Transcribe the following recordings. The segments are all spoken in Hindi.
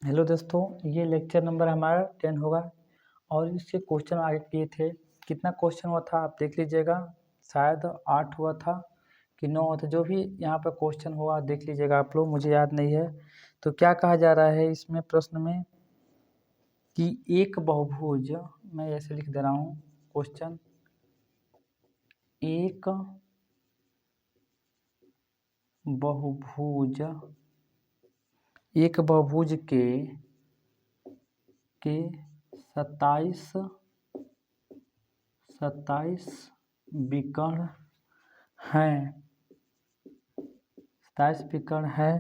हेलो दोस्तों, ये लेक्चर नंबर हमारा 10 होगा और इसके क्वेश्चन आगे किए थे। कितना क्वेश्चन हुआ था आप देख लीजिएगा, शायद 8 हुआ था कि 9 हुआ था। जो भी यहाँ पर क्वेश्चन हुआ देख लीजिएगा आप लोग, मुझे याद नहीं है। तो क्या कहा जा रहा है इसमें प्रश्न में कि एक बहुभुज, मैं ऐसे लिख दे रहा हूँ क्वेश्चन, एक बहुभुज के 27 विकर्ण हैं, 27 विकर्ण है।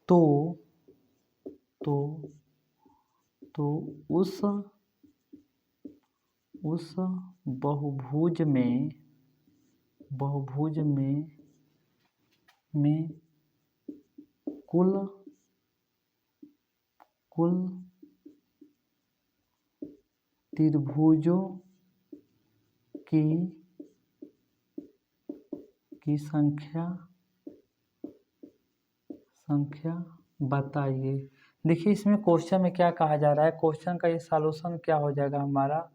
तो उस बहुभुज में कुल त्रिभुजों की संख्या बताइए। देखिए इसमें क्वेश्चन में क्या कहा जा रहा है, क्वेश्चन का ये सॉल्यूशन क्या हो जाएगा हमारा।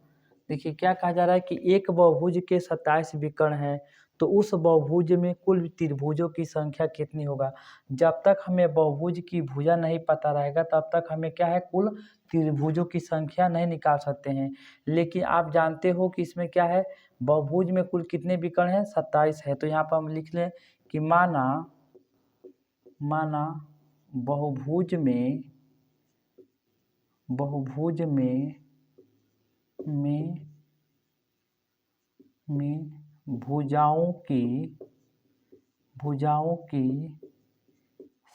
देखिए क्या कहा जा रहा है कि एक बहुभुज के 27 विकर्ण है, तो उस बहुभुज में कुल त्रिभुजों की संख्या कितनी होगा। जब तक हमें बहुभुज की भुजा नहीं पता रहेगा तब तक हमें क्या है, कुल त्रिभुजों की संख्या नहीं निकाल सकते हैं। लेकिन आप जानते हो कि इसमें क्या है, बहुभुज में कुल कितने विकर्ण हैं, 27 है। तो यहाँ पर हम लिख लें कि माना बहुभुज में भुजाओं की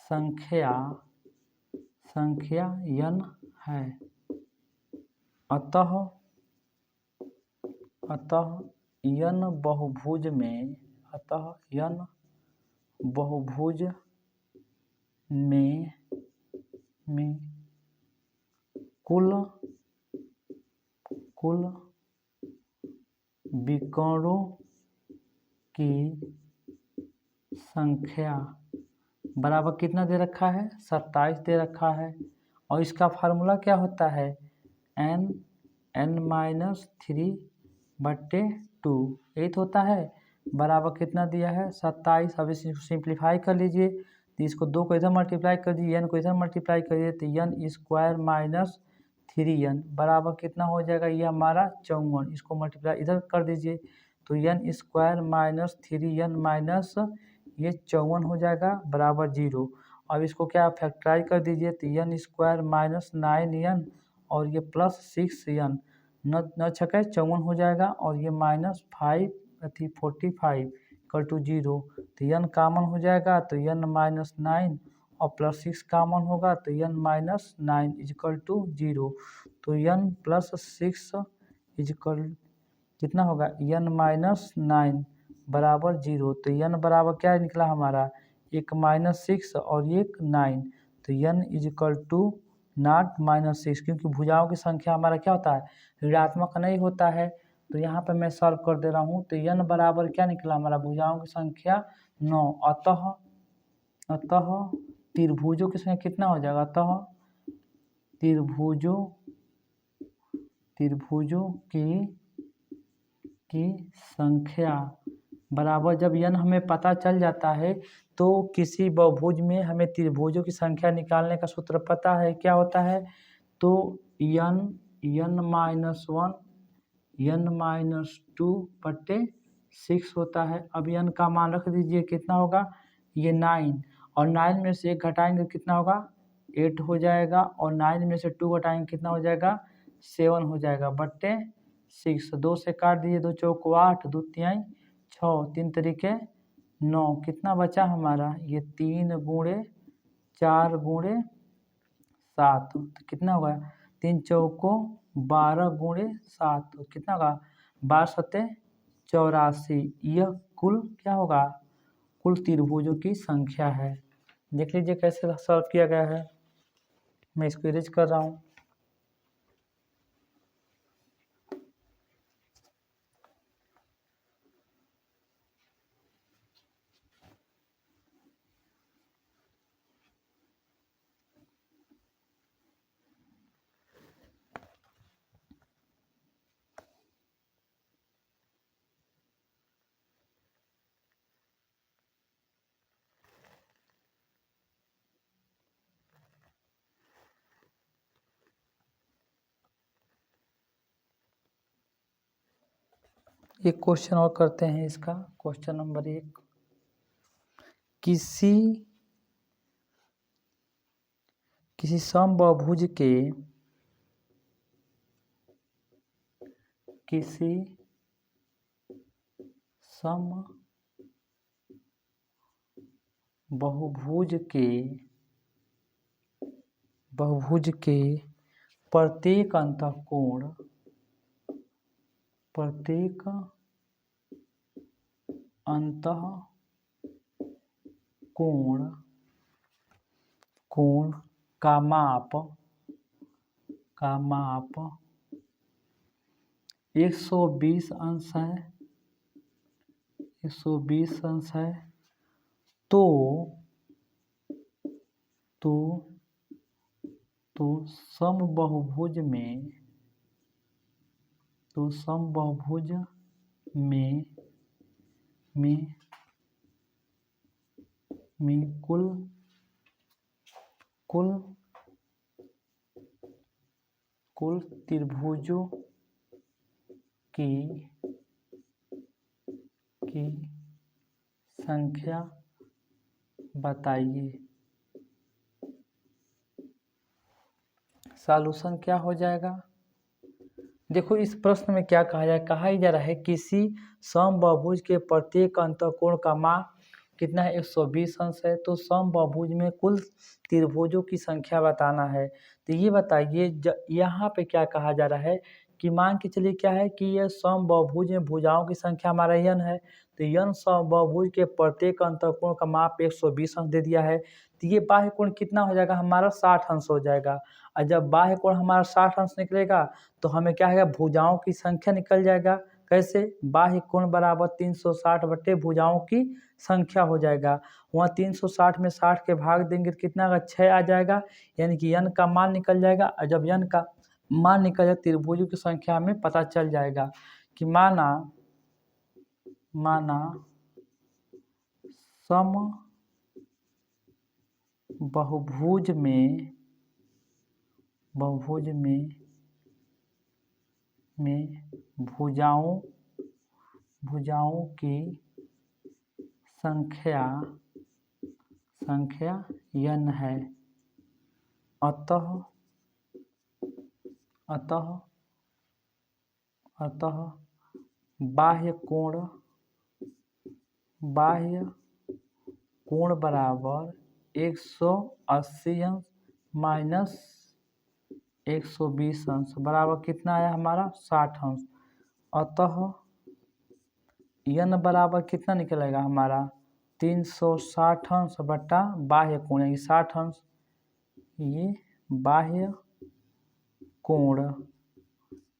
संख्या n है। अतः n बहुभुज में कुल विकर्णों की संख्या बराबर कितना दे रखा है, 27 दे रखा है। और इसका फार्मूला क्या होता है, n-3/2 यही तो होता है। बराबर कितना दिया है, 27। अब इसे सिंप्लीफाई कर लीजिए, तो इसको 2 को इधर मल्टीप्लाई कर दीजिए, n को इधर मल्टीप्लाई करिए, तो n² - 3n बराबर कितना हो जाएगा, ये हमारा 54। इसको मल्टीप्लाई इधर कर दीजिए, तो n² - 3n - ये 54 हो जाएगा बराबर 0। अब इसको क्या फैक्टराइज कर दीजिए, तो n² - 9n और ये +6n, न छके 54 हो जाएगा। और ये -45 = 0, तो n कॉमन हो जाएगा, तो n - 9 और +6 कॉमन होगा, तो n - 9 = 0। तो n +6 कितना होगा, n - 9 बराबर 0। तो n बराबर क्या निकला हमारा, एक -6 और एक 9, तो n = 0 - 6, क्योंकि भुजाओं की संख्या हमारा क्या होता है, ऋणात्मक नहीं होता है। तो यहाँ पे मैं सॉल्व कर दे रहा हूँ, तो n बराबर क्या निकला हमारा, भुजाओं की संख्या 9। अतः त्रिभुजों की संख्या कितना हो जाएगा, अतः त्रिभुजों की संख्या बराबर, जब n हमें पता चल जाता है तो किसी बहुभुज में हमें त्रिभुजों की संख्या निकालने का सूत्र पता है, क्या होता है, तो n - 2/6 होता है। अब n का मान रख दीजिए, कितना होगा, ये 9, और 9 में से 1 घटाएंगे कितना होगा, 8 हो जाएगा, और 9 में से 2 घटाएंगे कितना हो जाएगा, 7 हो जाएगा /6। 2 से काट दीजिए, 2 चौक 8, 2 तिहाई 6, 3 तरीके 9, कितना बचा हमारा, ये 3 × 4 × 7, तो कितना होगा, 3 चौको 12 × 7, तो कितना होगा, 12×7 = 84। यह कुल क्या होगा, कुल त्रिभुजों की संख्या है। देख लीजिए कैसे सॉल्व किया गया है, मैं इसको इरेज कर रहा हूँ। एक क्वेश्चन और करते हैं इसका। क्वेश्चन नंबर 1, किसी समबाहुभुज के किसी समबाहुभुज के प्रत्येक अंतःकोण कोण का माप 120 अंश है, 120 अंश है, तो समबाहुभुज में कुल त्रिभुजों की संख्या बताइए। सॉल्यूशन क्या हो जाएगा? देखो इस प्रश्न में क्या कहा जा रहा है किसी समबाहुभुज के प्रत्येक अंतःकोण का मान कितना है, 120 अंश है। तो समबाहुभुज में कुल त्रिभुजों की संख्या बताना है। तो ये बताइए यहाँ पे क्या कहा जा रहा है कि मान के चलिए क्या है कि यह समबाहुभुज में भुजाओं की संख्या हमारा n है। तो n समबाहुभुज के प्रत्येक अंतःकोण का माप 120 अंश दे दिया है। तो ये बाह्य कोण कितना हो जाएगा हमारा 60 अंश हो जाएगा। और जब बाह्य कोण हमारा 60 अंश निकलेगा तो हमें क्या है भुजाओं की संख्या निकल जाएगा। कैसे? बाह्य कोण बराबर 360 बटे भुजाओं की संख्या हो जाएगा। वहाँ 360 में 60 के भाग देंगे तो कितना का 6 आ जाएगा, यानी कि n का मान निकल जाएगा। और जब n का मान निकल जाए त्रिभुजों की संख्या हमें पता चल जाएगा कि माना समबाहुभुज में भुजाओं की संख्या n है। अतः बाह्य कोण बराबर 180 अंश माइनस 120 अंश बराबर कितना आया हमारा 60 अंश। अतः n बराबर कितना निकलेगा हमारा 360 अंश बटा बाह्य कोण यानी 60 अंश। ये बाह्य कोण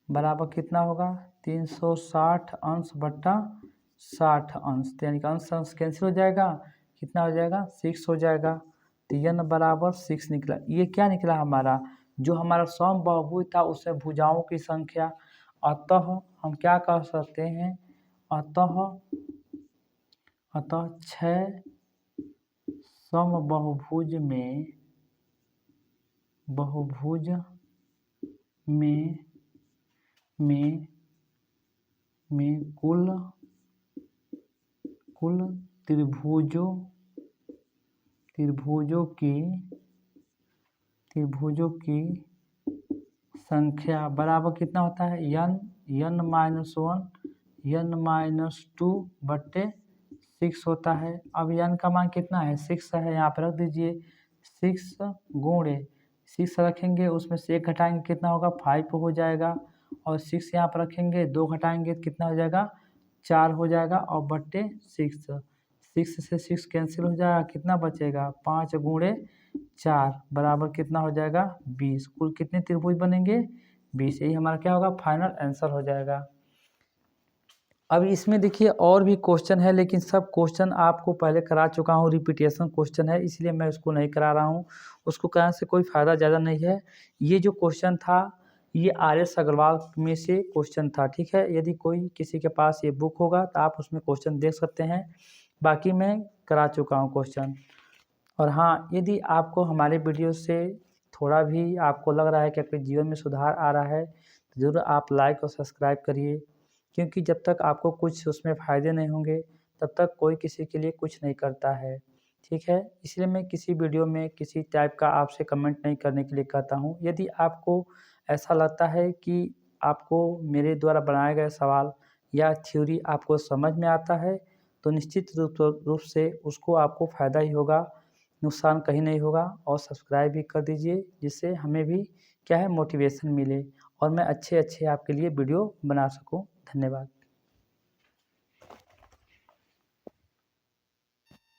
बराबर कितना होगा 360 अंश बटा 60 अंश, यानी कि अंश कैंसिल हो जाएगा, कितना हो जाएगा 6 हो जाएगा। तो n बराबर 6 निकला। ये क्या निकला हमारा जो हमारा समबाहुभुज था उसमें भुजाओं की संख्या। अतः हम क्या कह सकते हैं, अतः 6 समबाहुभुज में कुल त्रिभुजों की संख्या बराबर कितना होता है n माइनस 1 n माइनस 2 बट्टे 6 होता है। अब n का मान कितना है 6 है, यहाँ पर रख दीजिए 6 गुणे 6 रखेंगे उसमें से 1 घटाएंगे कितना होगा 5 हो जाएगा, और 6 यहाँ पर रखेंगे 2 घटाएंगे कितना हो जाएगा 4 हो जाएगा, और बट्टे 6 से 6 कैंसिल हो जाएगा, कितना बचेगा 5 गुणे 4 बराबर कितना हो जाएगा 20। कुल कितने त्रिभुज बनेंगे 20। यही हमारा क्या होगा फाइनल आंसर हो जाएगा। अब इसमें देखिए और भी क्वेश्चन है, लेकिन सब क्वेश्चन आपको पहले करा चुका हूँ, रिपीटेशन क्वेश्चन है इसलिए मैं उसको नहीं करा रहा हूँ। उसको कराने से कोई फ़ायदा ज़्यादा नहीं है। ये जो क्वेश्चन था ये RS अग्रवाल में से क्वेश्चन था, ठीक है। यदि कोई किसी के पास ये बुक होगा तो आप उसमें क्वेश्चन देख सकते हैं, बाकी मैं करा चुका हूँ क्वेश्चन। और हाँ, यदि आपको हमारे वीडियो से थोड़ा भी आपको लग रहा है कि आपके जीवन में सुधार आ रहा है तो ज़रूर आप लाइक और सब्सक्राइब करिए। क्योंकि जब तक आपको कुछ उसमें फ़ायदे नहीं होंगे तब तक कोई किसी के लिए कुछ नहीं करता है, ठीक है? इसलिए मैं किसी वीडियो में किसी टाइप का आपसे कमेंट नहीं करने के लिए कहता हूँ। यदि आपको ऐसा लगता है कि आपको मेरे द्वारा बनाए गए सवाल या थ्योरी आपको समझ में आता है, तो निश्चित रूप से उसको आपको फ़ायदा ही होगा, नुकसान कहीं नहीं होगा। और सब्सक्राइब भी कर दीजिए, जिससे हमें भी क्या है मोटिवेशन मिले और मैं अच्छे-अच्छे आपके लिए वीडियो बना सकूँ। धन्यवाद।